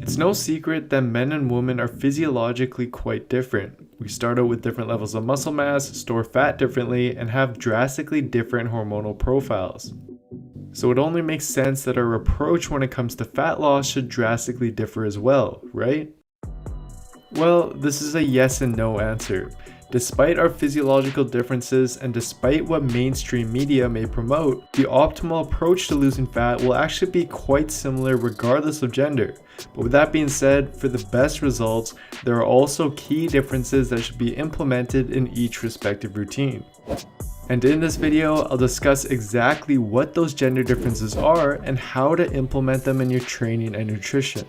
It's no secret that men and women are physiologically quite different. We start out with different levels of muscle mass, store fat differently, and have drastically different hormonal profiles. So it only makes sense that our approach when it comes to fat loss should drastically differ as well, right? Well, this is a yes and no answer. Despite our physiological differences and despite what mainstream media may promote, the optimal approach to losing fat will actually be quite similar regardless of gender. But with that being said, for the best results, there are also key differences that should be implemented in each respective routine. And in this video, I'll discuss exactly what those gender differences are and how to implement them in your training and nutrition.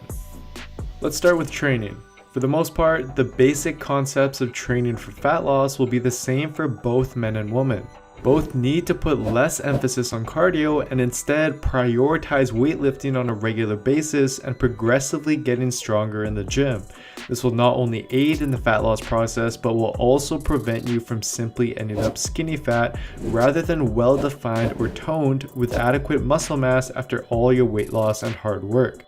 Let's start with training. For the most part, the basic concepts of training for fat loss will be the same for both men and women. Both need to put less emphasis on cardio and instead prioritize weightlifting on a regular basis and progressively getting stronger in the gym. This will not only aid in the fat loss process, but will also prevent you from simply ending up skinny fat rather than well-defined or toned with adequate muscle mass after all your weight loss and hard work.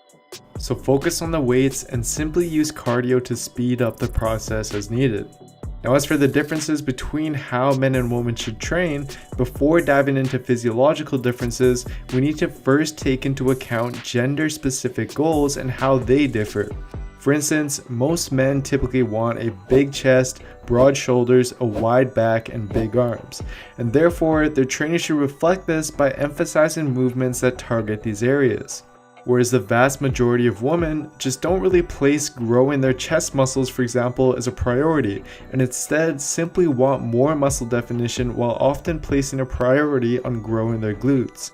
So focus on the weights and simply use cardio to speed up the process as needed. Now, as for the differences between how men and women should train, before diving into physiological differences, we need to first take into account gender-specific goals and how they differ. For instance, most men typically want a big chest, broad shoulders, a wide back, and big arms, and therefore their training should reflect this by emphasizing movements that target these areas. Whereas the vast majority of women just don't really place growing their chest muscles, for example, as a priority, and instead simply want more muscle definition while often placing a priority on growing their glutes.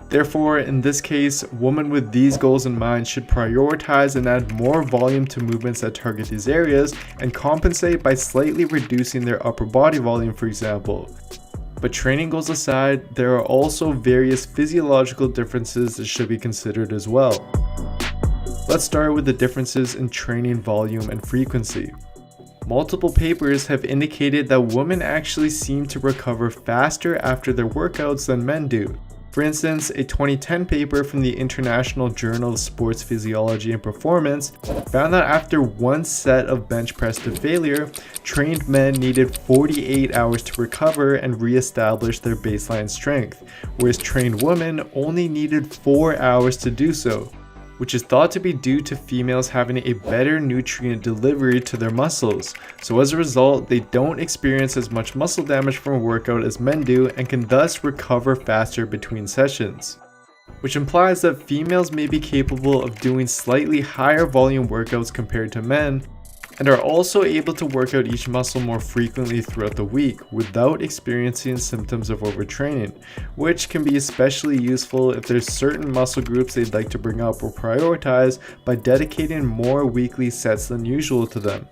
Therefore, in this case, women with these goals in mind should prioritize and add more volume to movements that target these areas and compensate by slightly reducing their upper body volume, for example. But training goals aside, there are also various physiological differences that should be considered as well. Let's start with the differences in training volume and frequency. Multiple papers have indicated that women actually seem to recover faster after their workouts than men do. For instance, a 2010 paper from the International Journal of Sports Physiology and Performance found that after one set of bench press to failure, trained men needed 48 hours to recover and re-establish their baseline strength, whereas trained women only needed 4 hours to do so, which is thought to be due to females having a better nutrient delivery to their muscles. So as a result, they don't experience as much muscle damage from a workout as men do and can thus recover faster between sessions. Which implies that females may be capable of doing slightly higher volume workouts compared to men, and are also able to work out each muscle more frequently throughout the week without experiencing symptoms of overtraining, which can be especially useful if there's certain muscle groups they'd like to bring up or prioritize by dedicating more weekly sets than usual to them.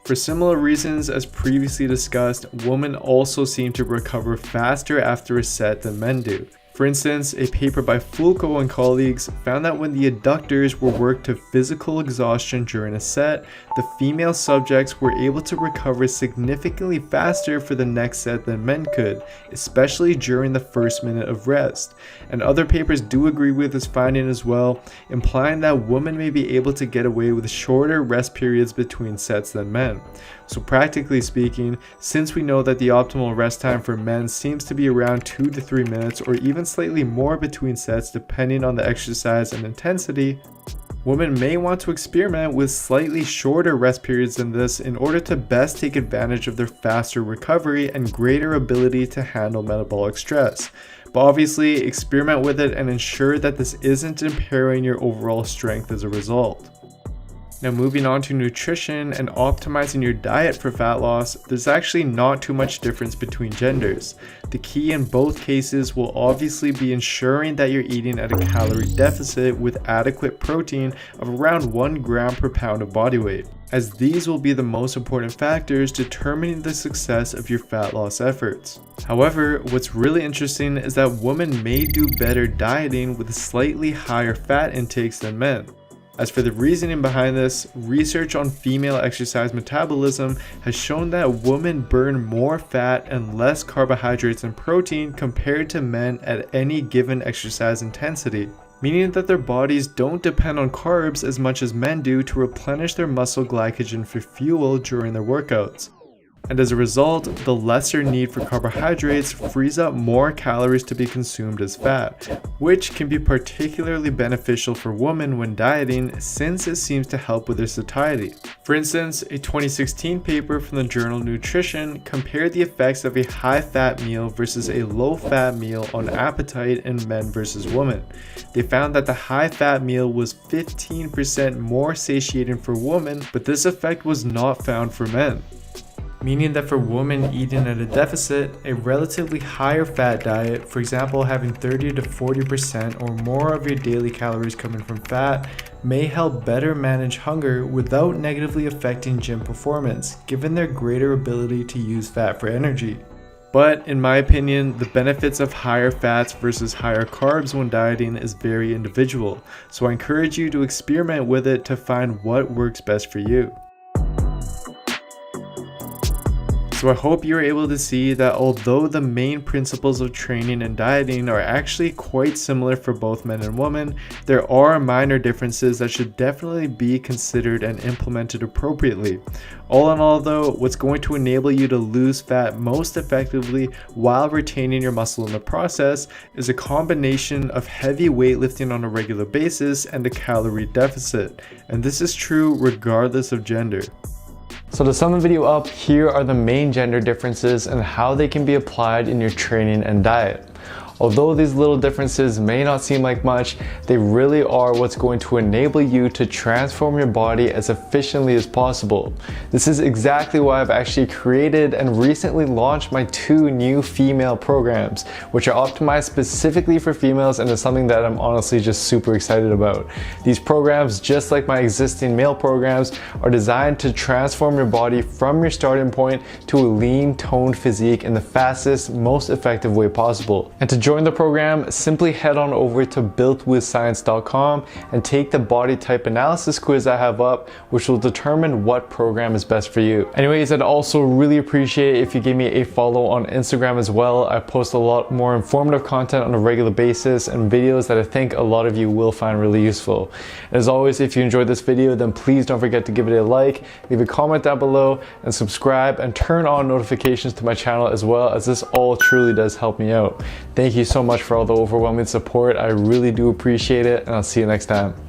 For similar reasons as previously discussed, women also seem to recover faster after a set than men do. For instance, a paper by Fulco and colleagues found that when the adductors were worked to physical exhaustion during a set, the female subjects were able to recover significantly faster for the next set than men could, especially during the first minute of rest. And other papers do agree with this finding as well, implying that women may be able to get away with shorter rest periods between sets than men. So practically speaking, since we know that the optimal rest time for men seems to be around 2 to 3 minutes or even slightly more between sets depending on the exercise and intensity, women may want to experiment with slightly shorter rest periods than this in order to best take advantage of their faster recovery and greater ability to handle metabolic stress. But obviously, experiment with it and ensure that this isn't impairing your overall strength as a result. Now, moving on to nutrition and optimizing your diet for fat loss, there's actually not too much difference between genders. The key in both cases will obviously be ensuring that you're eating at a calorie deficit with adequate protein of around 1 gram per pound of body weight, as these will be the most important factors determining the success of your fat loss efforts. However, what's really interesting is that women may do better dieting with slightly higher fat intakes than men. As for the reasoning behind this, research on female exercise metabolism has shown that women burn more fat and less carbohydrates and protein compared to men at any given exercise intensity. meaning that their bodies don't depend on carbs as much as men do to replenish their muscle glycogen for fuel during their workouts. And as a result, the lesser need for carbohydrates frees up more calories to be consumed as fat, which can be particularly beneficial for women when dieting since it seems to help with their satiety. For instance, a 2016 paper from the journal Nutrition compared the effects of a high-fat meal versus a low-fat meal on appetite in men versus women. They found that the high-fat meal was 15% more satiating for women, but this effect was not found for men. Meaning that for women eating at a deficit, a relatively higher fat diet, for example having 30 to 40% or more of your daily calories coming from fat, may help better manage hunger without negatively affecting gym performance, given their greater ability to use fat for energy. But in my opinion, the benefits of higher fats versus higher carbs when dieting is very individual, so I encourage you to experiment with it to find what works best for you. So I hope you're able to see that although the main principles of training and dieting are actually quite similar for both men and women, there are minor differences that should definitely be considered and implemented appropriately. All in all though, what's going to enable you to lose fat most effectively while retaining your muscle in the process is a combination of heavy weightlifting on a regular basis and a calorie deficit. And this is true regardless of gender. So to sum the video up, here are the main gender differences and how they can be applied in your training and diet. Although these little differences may not seem like much, they really are what's going to enable you to transform your body as efficiently as possible. This is exactly why I've actually created and recently launched my 2 new female programs, which are optimized specifically for females and is something that I'm honestly just super excited about. These programs, just like my existing male programs, are designed to transform your body from your starting point to a lean, toned physique in the fastest, most effective way possible. And to join the program, simply head on over to builtwithscience.com and take the body type analysis quiz I have up, which will determine what program is best for you. Anyways, I'd also really appreciate if you give me a follow on Instagram as well. I post a lot more informative content on a regular basis and videos that I think a lot of you will find really useful. As always, if you enjoyed this video, then please don't forget to give it a like, leave a comment down below, and subscribe and turn on notifications to my channel as well, as this all truly does help me out. Thank you so much for all the overwhelming support. I really do appreciate it, and I'll see you next time.